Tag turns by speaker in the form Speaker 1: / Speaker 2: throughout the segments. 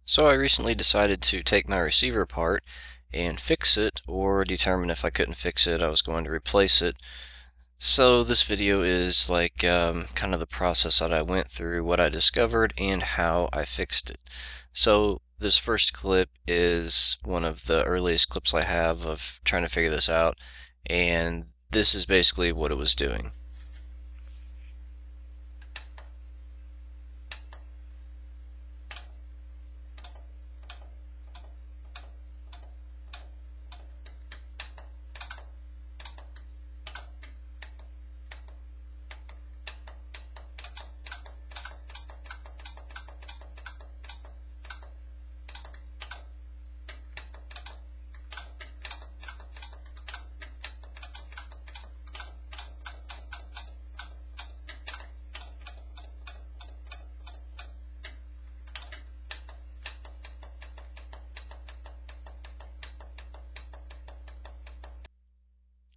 Speaker 1: So I recently decided to take my receiver apart and fix it, or determine if I couldn't fix it, I was going to replace it. So this video is like kind of the process that I went through, what I discovered, and how I fixed it. So this first clip is one of the earliest clips I have of trying to figure this out, and this is basically what it was doing.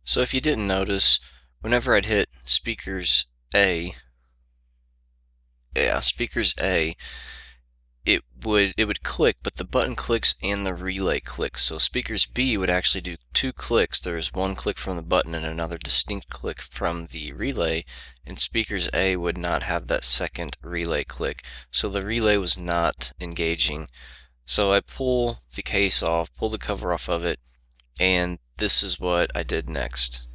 Speaker 1: So if you didn't notice, whenever I'd hit speakers A, speakers A, it would click, but the button clicks and the relay clicks. So speakers B would actually do two clicks. There's one click from the button and another distinct click from the relay, and speakers A would not have that second relay click. So the relay was not engaging. So I pull the case off, pull the cover off of it, and this is what I did next.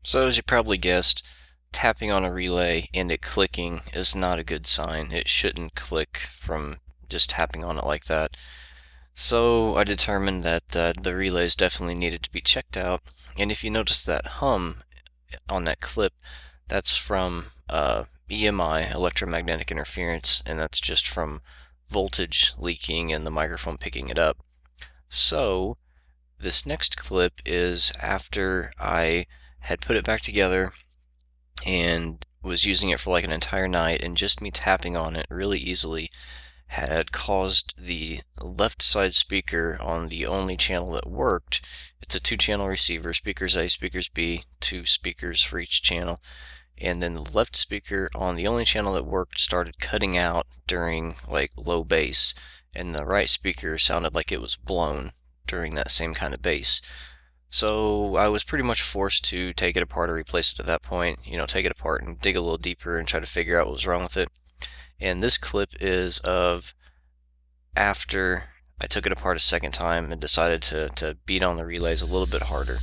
Speaker 1: So as you probably guessed, tapping on a relay and it clicking is not a good sign. It shouldn't click from just tapping on it like that. So I determined that the relays definitely needed to be checked out. And if you notice that hum on that clip, that's from EMI, electromagnetic interference, and that's just from voltage leaking and the microphone picking it up. So this next clip is after I had put it back together and was using it for like an entire night, and just me tapping on it really easily had caused the left side speaker on the only channel that worked. It's a two-channel receiver, speakers A, speakers B, two speakers for each channel, and then the left speaker on the only channel that worked started cutting out during like low bass, and the right speaker sounded like it was blown during that same kind of bass. So I was pretty much forced to take it apart or replace it at that point, take it apart and dig a little deeper and try to figure out what was wrong with it. And this clip is of after I took it apart a second time and decided to beat on the relays a little bit harder.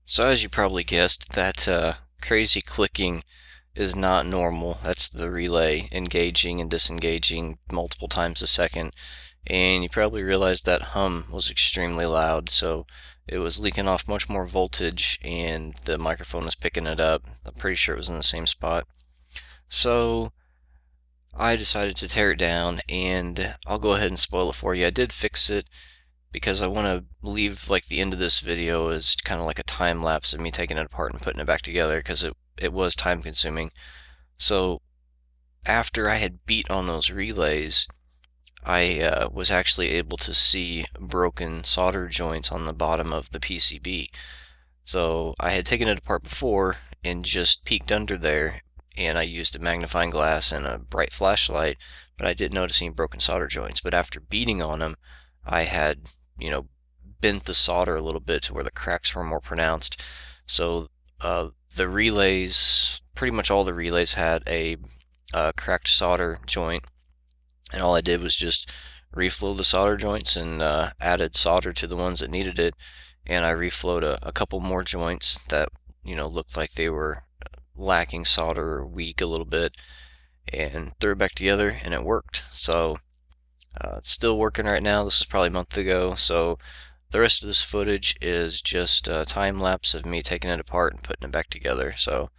Speaker 1: So as you probably guessed, that crazy clicking is not normal. That's the relay engaging and disengaging multiple times a second. And you probably realized that hum was extremely loud, so it was leaking off much more voltage and the microphone was picking it up. I'm pretty sure it was in the same spot. So I decided to tear it down, and I'll go ahead and spoil it for you. I did fix it because I want to leave like the end of this video as kind of like a time lapse of me taking it apart and putting it back together because it was time consuming. So after I had beat on those relays, I was actually able to see broken solder joints on the bottom of the PCB. So I had taken it apart before and just peeked under there, and I used a magnifying glass and a bright flashlight, but I didn't notice any broken solder joints. But after beating on them, I had, you know, bent the solder a little bit to where the cracks were more pronounced. So the relays, pretty much all the relays had a cracked solder joint, and all I did was just reflow the solder joints and added solder to the ones that needed it, and I reflowed a couple more joints that looked like they were lacking solder or weak a little bit, and threw it back together, and it worked. So it's still working right now. This is probably a month ago, so the rest of this footage is just a time lapse of me taking it apart and putting it back together. So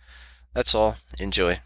Speaker 1: that's all. Enjoy.